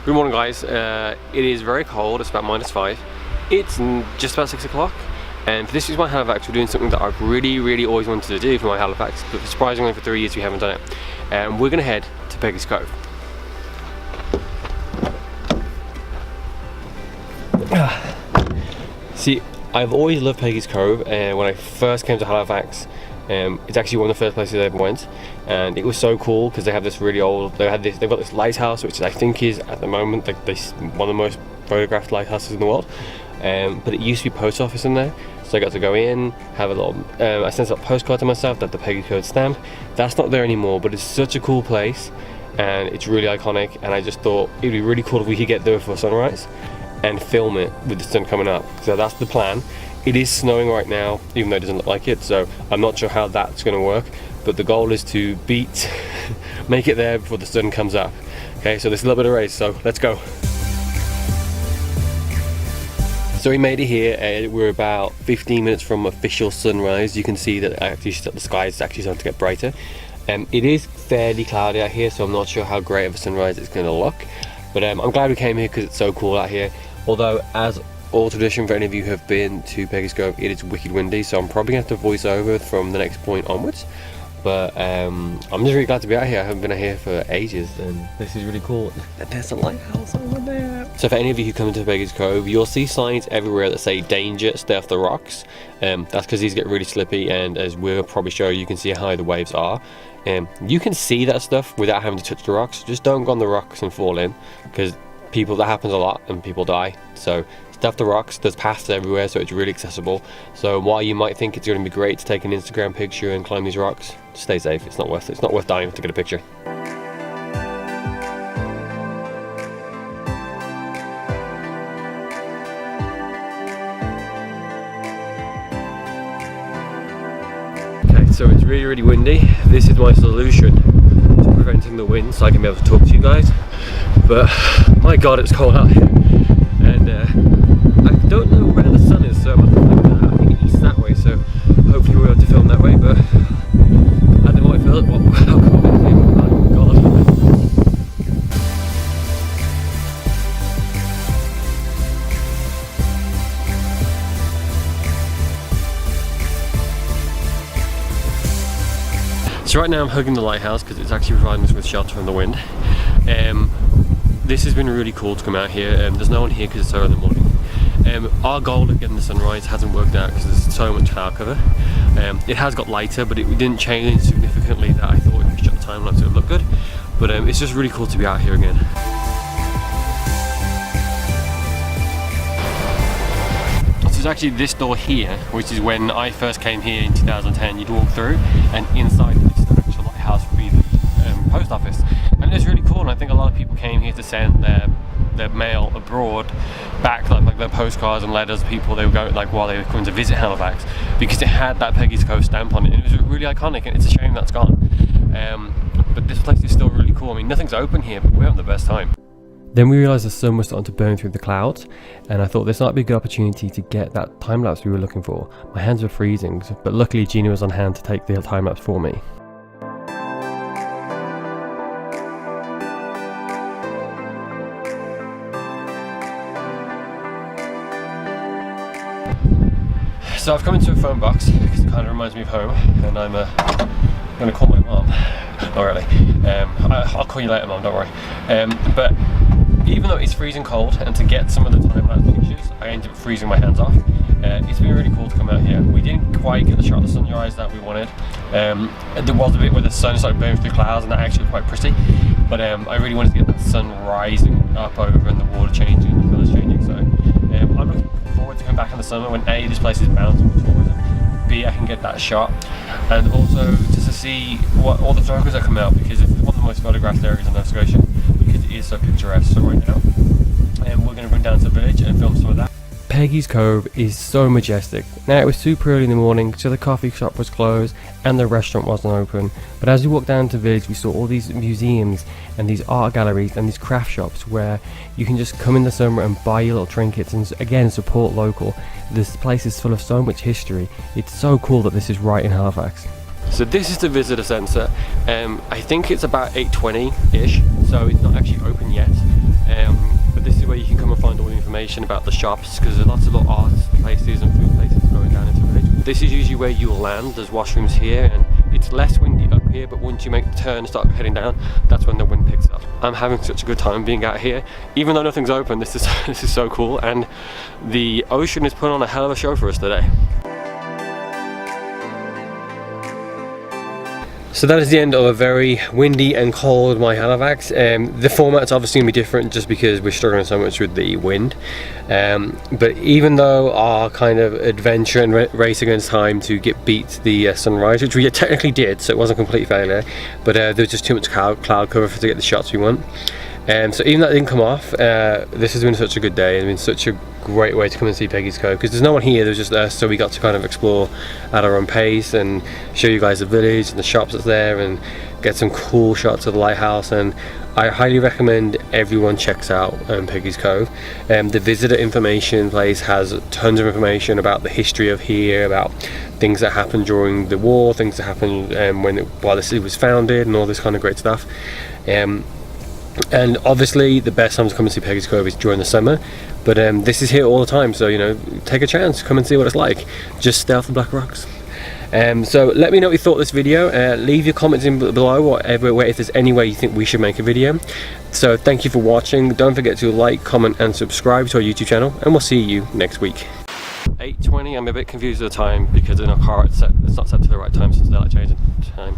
Good morning, guys. It is very cold. It's about -5. It's just about 6 o'clock, and for this is my Halifax. We're doing something that I've really always wanted to do for my Halifax, but surprisingly for 3 years we haven't done it. And we're gonna head to Peggy's Cove. See, I've always loved Peggy's Cove, and when I first came to Halifax, it's actually one of the first places I ever went, and it was so cool because they have this really old. They've got this lighthouse, which I think is at the moment like one of the most photographed lighthouses in the world. But it used to be post office in there, so I got to go in, have a little. I sent a postcard to myself that the Peggy Code stamp. That's not there anymore, but it's such a cool place, and it's really iconic. And I just thought it'd be really cool if we could get there before sunrise and film it with the sun coming up. So that's the plan. It is snowing right now, even though it doesn't look like it, so I'm not sure how that's going to work, but the goal is to make it there before the sun comes up. Okay, so there's a little bit of race, so let's go. So we made it here. We're about 15 minutes from official sunrise. You can see that actually the sky is actually starting to get brighter. It is fairly cloudy out here, so I'm not sure how great of a sunrise it's going to look, but I'm glad we came here because it's so cool out here. Although, as all tradition for any of you who have been to Peggy's Cove, it is wicked windy, so I'm probably going to have to voice over from the next point onwards. But I'm just really glad to be out here. I haven't been out here for ages, and this is really cool. There's a lighthouse over there. So for any of you who come into Peggy's Cove, you'll see signs everywhere that say danger, stay off the rocks. That's because these get really slippy, and as we'll probably show you, you can see how high the waves are. You can see that stuff without having to touch the rocks. Just don't go on the rocks and fall in, because that happens a lot and people die. So stay off the rocks. There's paths everywhere, so it's really accessible. So while you might think it's going to be great to take an Instagram picture and climb these rocks, stay safe. It's not worth it. It's not worth dying to get a picture. Okay, so it's really windy. This is my solution to preventing the wind, so I can be able to talk to you guys. But my God, it's cold out here, and I don't know where the sun is, so I think it eats that way. So hopefully we'll be able to film that way. But I don't know what I feel. How cold is it? Oh God. So right now I'm hugging the lighthouse because it's actually providing us with shelter from the wind. This has been really cool to come out here. There's no one here because it's so early in the morning. Our goal of getting the sunrise hasn't worked out because there's so much cloud cover. It has got lighter, but it didn't change significantly that I thought if we shot the time lapse it would look good. But it's just really cool to be out here again. So it's actually this door here, which is when I first came here in 2010. You'd walk through, and inside this actual lighthouse would be the post office. And it's really cool, and I think a lot of people came here to send their mail abroad back, like their postcards and letters. People they would go like while they were coming to visit Halifax, because it had that Peggy's Cove stamp on it, and it was really iconic, and it's a shame that's gone. But this place is still really cool. I mean, nothing's open here, but we're having the best time. Then we realised the sun was starting to burn through the clouds, and I thought this might be a good opportunity to get that time lapse we were looking for. My hands were freezing, but luckily Gina was on hand to take the time lapse for me. So I've come into a phone box because it kind of reminds me of home, and I'm going to call my mom. Not really. I'll call you later, Mom, don't worry. But even though it's freezing cold, and to get some of the time-lapse pictures, I ended up freezing my hands off. It's been really cool to come out here. We didn't quite get the shot of the sunrise that we wanted. There was a bit where the sun started burning through clouds, and that actually was quite pretty. But I really wanted to get that sun rising up over and the water changing and the colours changing. So I'm looking forward to coming back in the summer when A, this place is bouncing with tourism, B, I can get that shot, and also just to see what all the photographers that come out, because it's one of the most photographed areas in Nova Scotia because it is so picturesque. So right now we're going to run down to the village and film some of that. Peggy's Cove is so majestic. Now it was super early in the morning, so the coffee shop was closed and the restaurant wasn't open, but as we walked down to the village we saw all these museums and these art galleries and these craft shops where you can just come in the summer and buy your little trinkets and again support local. This place is full of so much history. It's so cool that this is right in Halifax. So this is the visitor centre. I think it's about 8:20-ish, so it's not actually open yet. But this is where you can come and find all the information about the shops, because there's lots of little art places and food places going down into the village. This is usually where you'll land. There's washrooms here, and it's less windy up here, but once you make the turn and start heading down, that's when the wind picks up. I'm having such a good time being out here, even though nothing's open. This is so cool, and the ocean is putting on a hell of a show for us today. So that is the end of a very windy and cold my Halifax. The format's obviously going to be different just because we're struggling so much with the wind. But even though our kind of adventure and race against time to beat the sunrise, which we technically did, so it wasn't a complete failure, but there was just too much cloud cover to get the shots we want. So even though that didn't come off, this has been such a good day. It's been such a great way to come and see Peggy's Cove, because there's no one here, there's just us, so we got to kind of explore at our own pace and show you guys the village and the shops that's there and get some cool shots of the lighthouse. And I highly recommend everyone checks out Peggy's Cove. The visitor information place has tons of information about the history of here, about things that happened during the war, things that happened while the city was founded, and all this kind of great stuff. And obviously the best time to come and see Peggy's Cove is during the summer, but this is here all the time, so you know, take a chance, come and see what it's like. Just stay off the black rocks. So let me know what you thought of this video. Leave your comments in below, if there's any way you think we should make a video. So thank you for watching. Don't forget to like, comment and subscribe to our YouTube channel, and we'll see you next week. 8:20, I'm a bit confused with the time because in our car it's not set to the right time since they're like changing time.